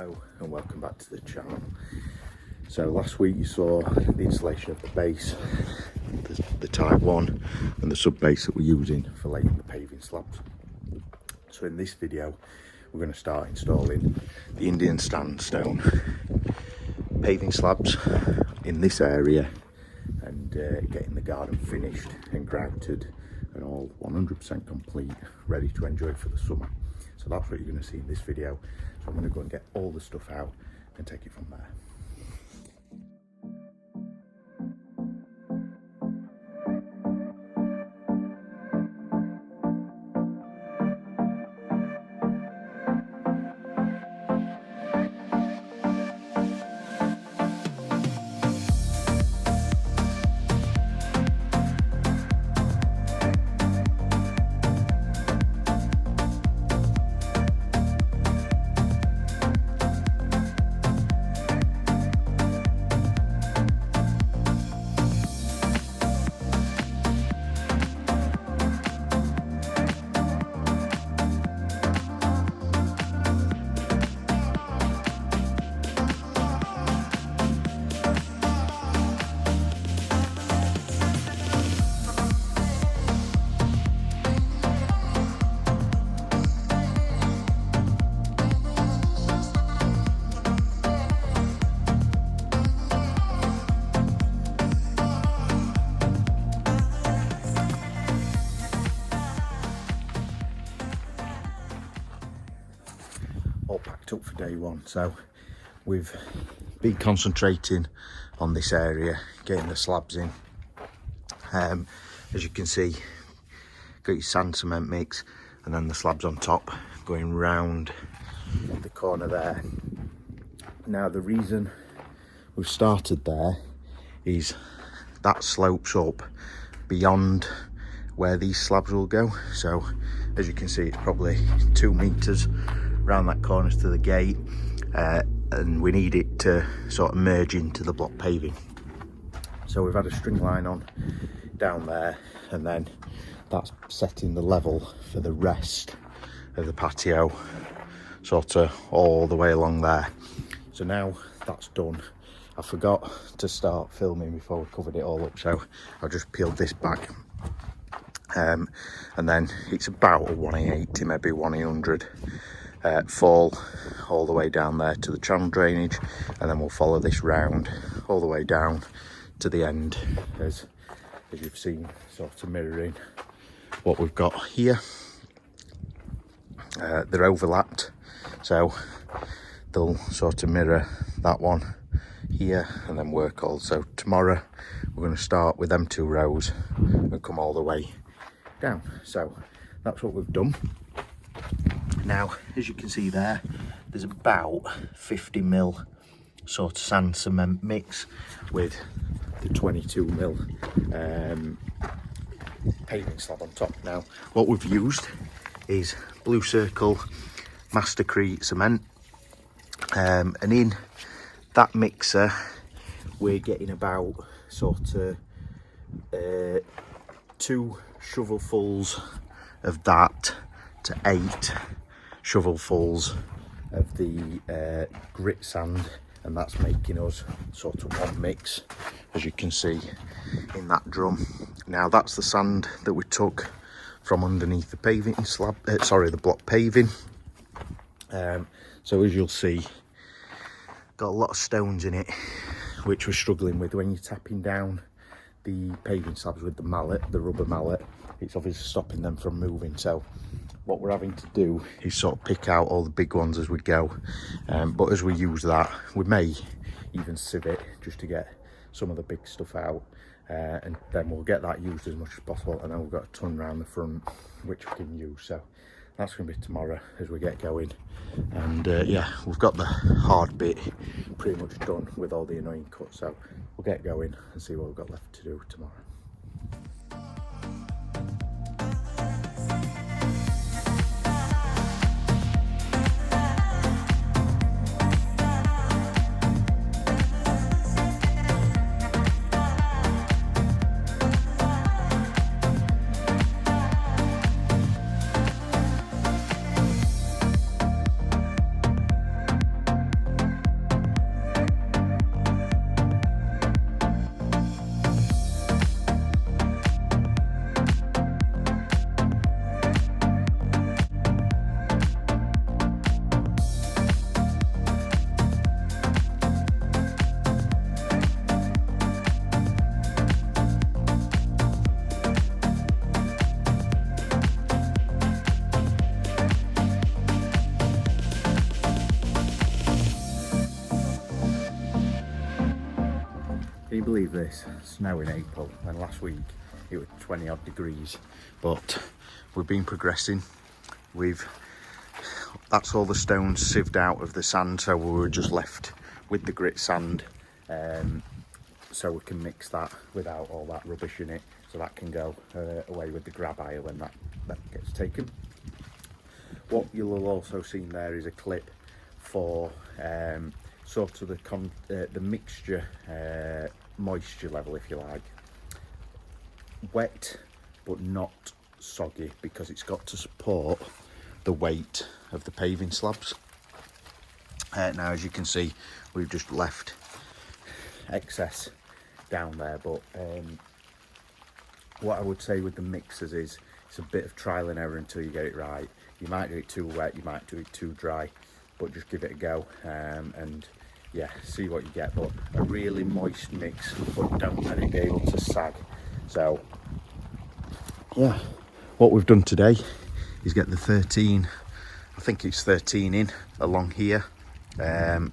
Hello and welcome back to the channel. So last week you saw the installation of the base, the type 1 and the sub base that we're using for laying the paving slabs. So in this video we're going to start installing the Indian Sandstone paving slabs in this area and getting the garden finished and grouted and all 100% complete, ready to enjoy for the summer. So that's what you're going to see in this video. So I'm going to go and get all the stuff out and take it from there. All packed up for day one, so we've been concentrating on this area, getting the slabs in. As you can see, got your sand cement mix and then the slabs on top going round the corner there. Now the reason we've started there is that slopes up beyond where these slabs will go. So as you can see, it's probably 2 meters around that corner to the gate, and we need it to sort of merge into the block paving. So we've had a string line on down there, and then that's setting the level for the rest of the patio sort of all the way along there. So now that's done, I forgot to start filming before we covered it all up, so I just peeled this back, and then it's about a 180, maybe 100 fall all the way down there to the channel drainage, and then we'll follow this round all the way down to the end, as you've seen, sort of mirroring what we've got here. They're overlapped, so they'll sort of mirror that one here and then work also. Tomorrow we're going to start with them 2 rows and come all the way down. So that's what we've done. Now, as you can see there's about 50mm sort of sand cement mix with the 22mm paving slab on top. Now, what we've used is Blue Circle Mastercrete cement, and in that mixer we're getting about sort of 2 shovelfuls of that to 8 shovelfuls of the grit sand, and that's making us sort of one mix, as you can see in that drum. Now that's the sand that we took from underneath the paving slab, the block paving. So as you'll see, got a lot of stones in it, which we're struggling with when you're tapping down the paving slabs with the mallet, the rubber mallet. It's obviously stopping them from moving, so what we're having to do is sort of pick out all the big ones as we go, but as we use that, we may even sieve it just to get some of the big stuff out, and then we'll get that used as much as possible, and then we've got a ton around the front which we can use. So that's going to be tomorrow as we get going, and yeah, we've got the hard bit pretty much done with all the annoying cuts, so we'll get going and see what we've got left to do tomorrow. believe this, snow in April, and last week it was 20 odd degrees, but we've been progressing. That's all the stones sieved out of the sand, so we were just left with the grit sand, so we can mix that without all that rubbish in it, so that can go away with the grab hire when that gets taken. What you'll have also seen there is a clip for sort of the mixture moisture level, if you like. Wet but not soggy, because it's got to support the weight of the paving slabs. Now, as you can see, we've just left excess down there, but what I would say with the mixers is it's a bit of trial and error until you get it right. You might do it too wet, you might do it too dry, but just give it a go, and yeah, see what you get. But a really moist mix, but don't let it be able to sag. So yeah, what we've done today is get the 13, I think it's 13 in along here,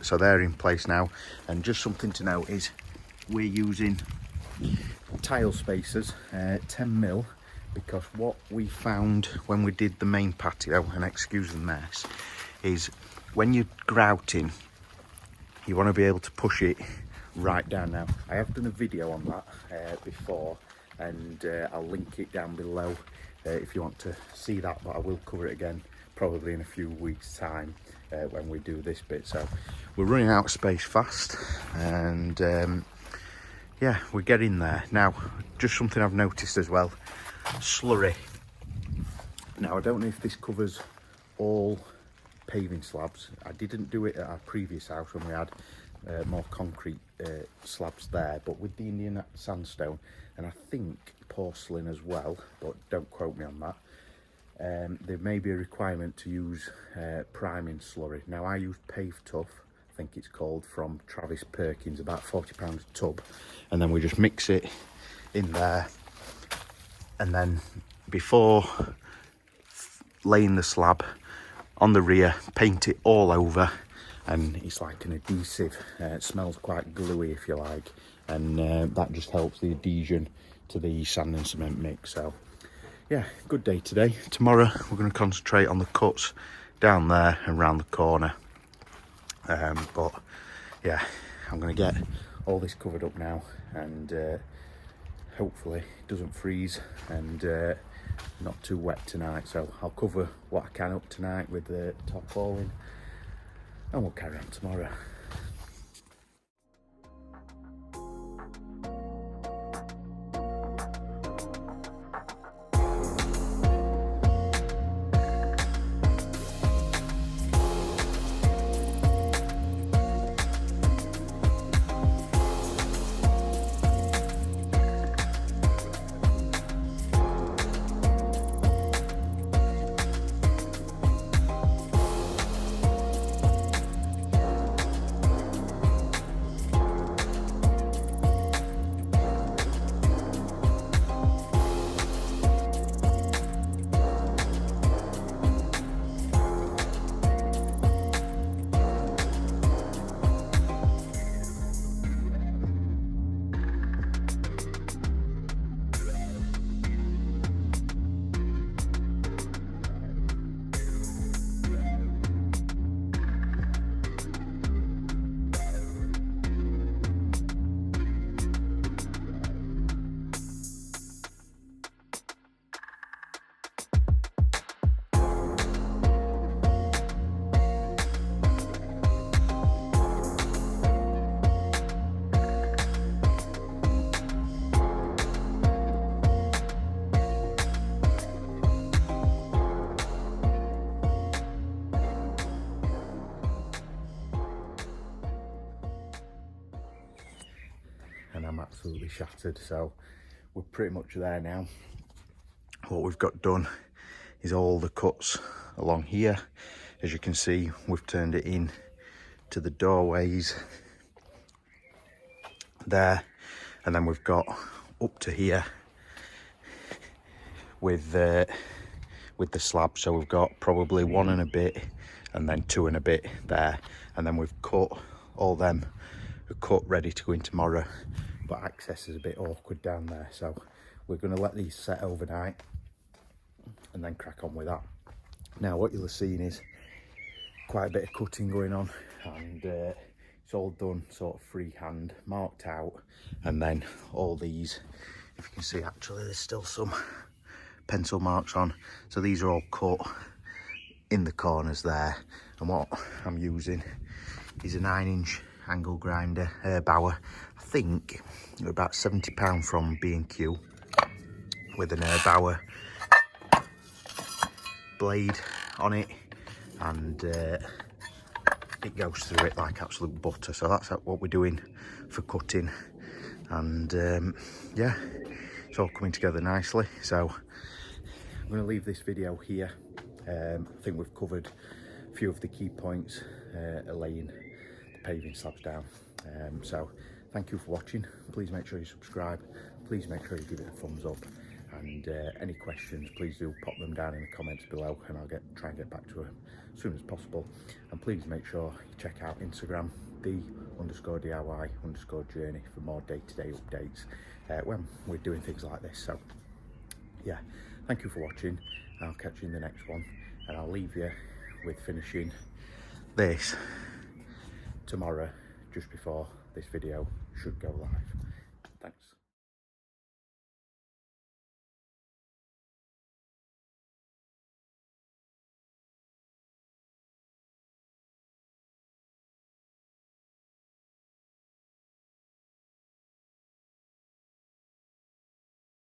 so they're in place now. And just something to note is we're using tile spacers, 10mm, because what we found when we did the main patio, and excuse the mess, is when you're grouting, you want to be able to push it right down. Now, I have done a video on that before, and I'll link it down below if you want to see that, but I will cover it again probably in a few weeks time when we do this bit. So we're running out of space fast, and yeah, we're getting there. Now, just something I've noticed as well, slurry. Now, I don't know if this covers all paving slabs. I didn't do it at our previous house when we had more concrete slabs there, but with the Indian Sandstone, and I think porcelain as well, but don't quote me on that, there may be a requirement to use priming slurry. Now, I use Pave Tough, I think it's called, from Travis Perkins, about £40 a tub, and then we just mix it in there, and then before laying the slab on the rear, paint it all over, and it's like an adhesive. It smells quite gluey, if you like, and that just helps the adhesion to the sand and cement mix. So yeah, good day today. Tomorrow we're going to concentrate on the cuts down there and round the corner, but yeah, I'm going to get all this covered up now, and hopefully it doesn't freeze and not too wet tonight. So I'll cover what I can up tonight with the tarpaulin, and we'll carry on tomorrow. And I'm absolutely shattered, so we're pretty much there now. What we've got done is all the cuts along here. As you can see, we've turned it in to the doorways there, and then we've got up to here with the slab. So we've got probably 1 and a bit, and then 2 and a bit there, and then we've cut all them, cut ready to go in tomorrow. but access is a bit awkward down there, so we're going to let these set overnight and then crack on with that. Now what you'll have seen is quite a bit of cutting going on, and it's all done sort of freehand, marked out, and then all these, if you can see, actually there's still some pencil marks on, so these are all cut in the corners there. And what I'm using is a 9-inch angle grinder, Bauer. I think they're about £70 from B&Q, with an Bauer blade on it, and it goes through it like absolute butter. So that's what we're doing for cutting, and yeah, it's all coming together nicely. So I'm going to leave this video here. I think we've covered a few of the key points laying the paving slabs down. So thank you for watching. Please make sure you subscribe. Please make sure you give it a thumbs up. And any questions, please do pop them down in the comments below, and I'll try and get back to them as soon as possible. And please make sure you check out Instagram, the_DIY_journey, for more day-to-day updates when we're doing things like this. So yeah, thank you for watching. I'll catch you in the next one, and I'll leave you with finishing this tomorrow, just before this video should go live. Thanks.